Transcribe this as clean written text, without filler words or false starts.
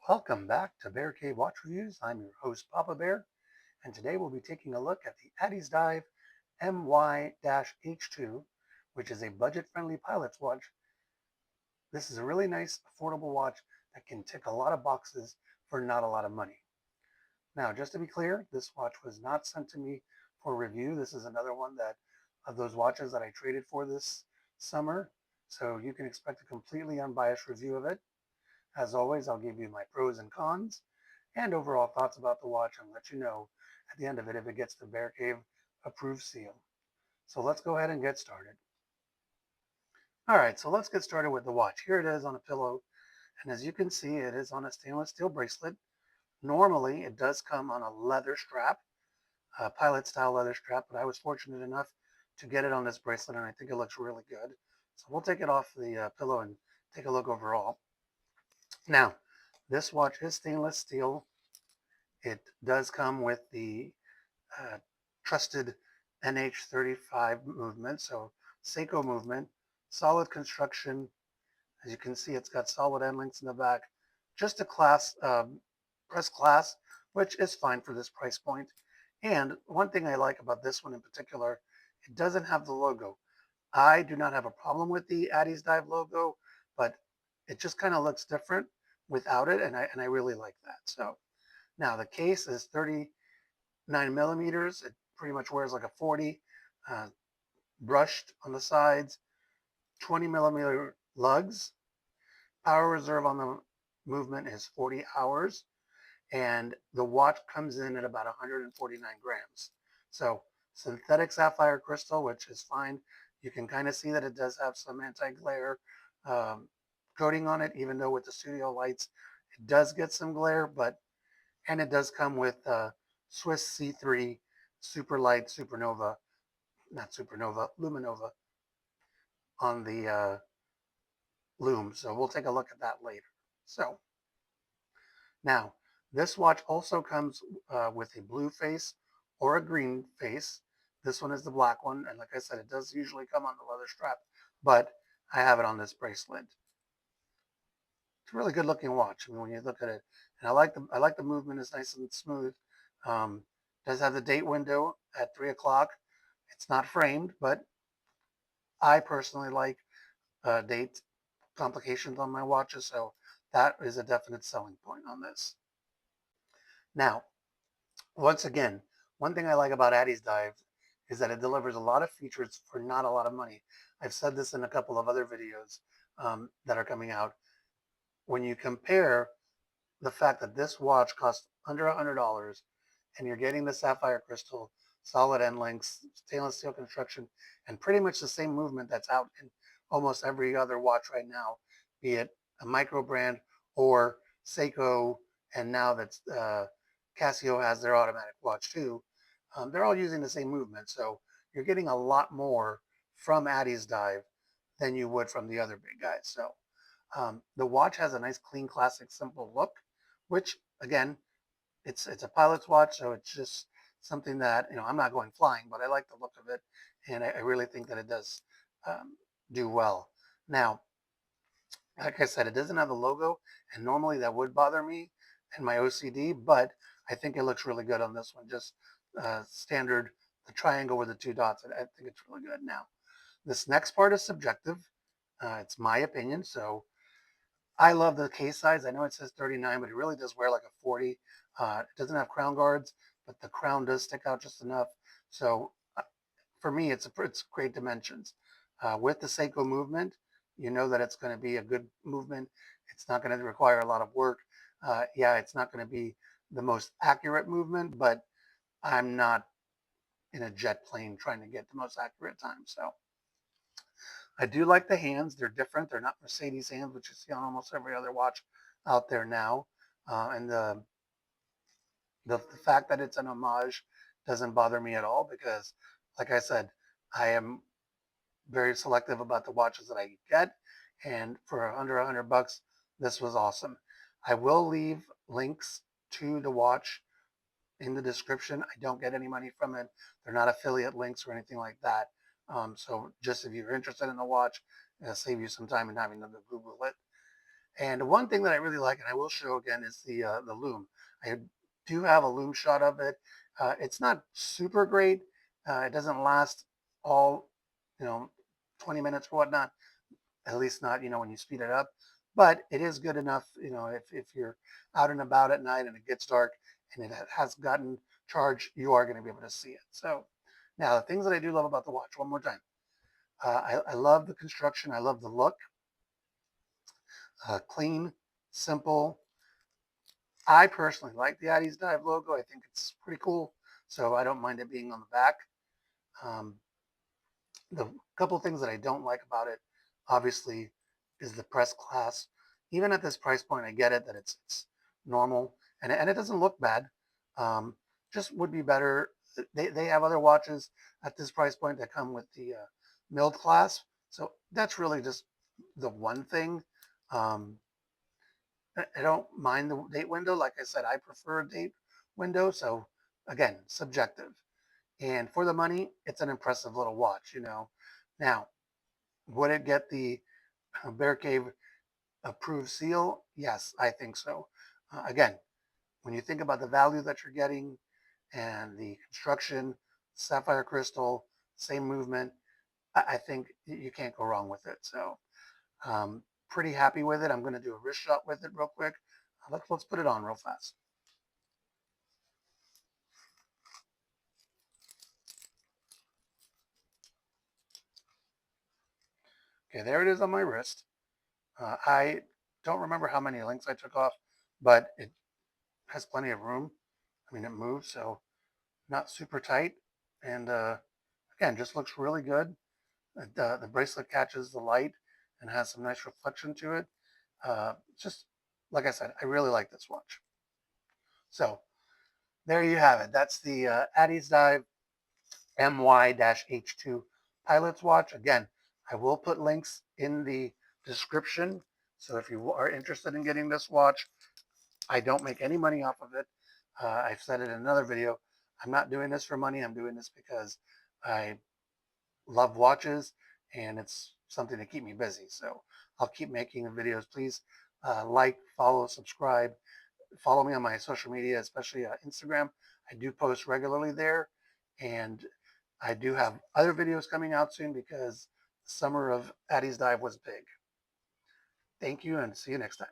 Welcome back to Bear Cave Watch Reviews. I'm your host, Papa Bear, and today we'll be taking a look at the Addiesdive HY-Y3, which is a budget-friendly pilot's watch. This is a really nice, affordable watch that can tick a lot of boxes for not a lot of money. Now, just to be clear, this watch was not sent to me for review. This is another one of those watches that I traded for this summer, so you can expect a completely unbiased review of it. As always, I'll give you my pros and cons and overall thoughts about the watch and let you know at the end of it if it gets the Bear Cave approved seal. So let's go ahead and get started. All right, so let's get started with the watch. Here it is on a pillow, and as you can see, it is on a stainless steel bracelet. Normally, it does come on a leather strap, a pilot style leather strap, but I was fortunate enough to get it on this bracelet, and I think it looks really good. So we'll take it off the pillow and take a look overall. Now, this watch is stainless steel. It does come with the uh, trusted NH35 movement, so Seiko movement, solid construction. As you can see, it's got solid end links in the back. Just a press class, which is fine for this price point. And one thing I like about this one in particular, it doesn't have the logo. I do not have a problem with the Addiesdive logo, but it just kind of looks different without it, and I really like that. So now the case is 39 millimeters. It pretty much wears like a 40, uh, brushed on the sides, 20 millimeter lugs. Power reserve on the movement is 40 hours, and the watch comes in at about 149 grams. So synthetic sapphire crystal, which is fine. You can kind of see that it does have some anti-glare um, coating on it, even though with the studio lights, it does get some glare, and it does come with Swiss C3 super light supernova, not supernova, luminova on the loom. So we'll take a look at that later. So now this watch also comes with a blue face or a green face. This one is the black one. And like I said, it does usually come on the leather strap, but I have it on this bracelet. It's a really good looking watch. I mean, when you look at it, and I like the movement is nice and smooth. Does have the date window at 3 o'clock. It's not framed, but I personally like date complications on my watches, so that is a definite selling point on this. Now, once again, one thing I like about Addiesdive is that it delivers a lot of features for not a lot of money. I've said this in a couple of other videos that are coming out. When you compare the fact that this watch costs under $100 and you're getting the sapphire crystal, solid end links, stainless steel construction, and pretty much the same movement that's out in almost every other watch right now, be it a micro brand or Seiko, and now that's Casio has their automatic watch too. They're all using the same movement, so you're getting a lot more from Addiesdive than you would from the other big guys. So the watch has a nice, clean, classic, simple look, which again, it's a pilot's watch, so it's just something that I'm not going flying, but I like the look of it, and I really think that it does do well. Now, like I said, it doesn't have the logo, and normally that would bother me and my OCD, but I think it looks really good on this one. Just standard, the triangle with the two dots. I think it's really good. Now, this next part is subjective. It's my opinion, so I love the case size. I know it says 39, but it really does wear like a 40. It doesn't have crown guards, but the crown does stick out just enough. So for me, it's great dimensions. With the Seiko movement, you know that it's going to be a good movement. It's not going to require a lot of work. Yeah, it's not going to be the most accurate movement, but I'm not in a jet plane trying to get the most accurate time. So I do like the hands. They're different. They're not Mercedes hands, which you see on almost every other watch out there now. And the fact that it's an homage doesn't bother me at all because, like I said, I am very selective about the watches that I get. And for under $100, this was awesome. I will leave links to the watch in the description. I don't get any money from it. They're not affiliate links or anything like that. So just if you're interested in the watch, it'll save you some time in having to Google it. And one thing that I really like, and I will show again, is the loom. I do have a loom shot of it. It's not super great. It doesn't last all, you know, 20 minutes or whatnot. At least not, when you speed it up. But it is good enough, if you're out and about at night and it gets dark and it has gotten charged, you are going to be able to see it. So now the things that I do love about the watch, one more time. I love the construction. I love the look. Clean, simple. I personally like the Addiesdive logo. I think it's pretty cool. So I don't mind it being on the back. Um, the couple things that I don't like about it, obviously, is the press class. Even at this price point, I get it that it's normal and it doesn't look bad. Um, just would be better. They have other watches at this price point that come with the milled class. So that's really just the one thing. Um, I don't mind the date window. Like I said, I prefer a date window. So again, subjective. And for the money, it's an impressive little watch. Now, would it get the Bear Cave approved seal? Yes, I think so. Again, when you think about the value that you're getting and the construction, sapphire crystal, same movement, I think you can't go wrong with it. So, pretty happy with it. I'm going to do a wrist shot with it real quick. Let's put it on real fast. Okay, there it is on my wrist. I don't remember how many links I took off, but it has plenty of room. I mean, it moves, so not super tight. And again, just looks really good. The bracelet catches the light and has some nice reflection to it. Just like I said, I really like this watch. So there you have it. That's the Addiesdive MY-H2 Pilot's watch. Again, I will put links in the description. So if you are interested in getting this watch, I don't make any money off of it. I've said it in another video. I'm not doing this for money. I'm doing this because I love watches and it's something to keep me busy. So I'll keep making videos. Please like, follow, subscribe. Follow me on my social media, especially Instagram. I do post regularly there. And I do have other videos coming out soon because the summer of Addiesdive was big. Thank you and see you next time.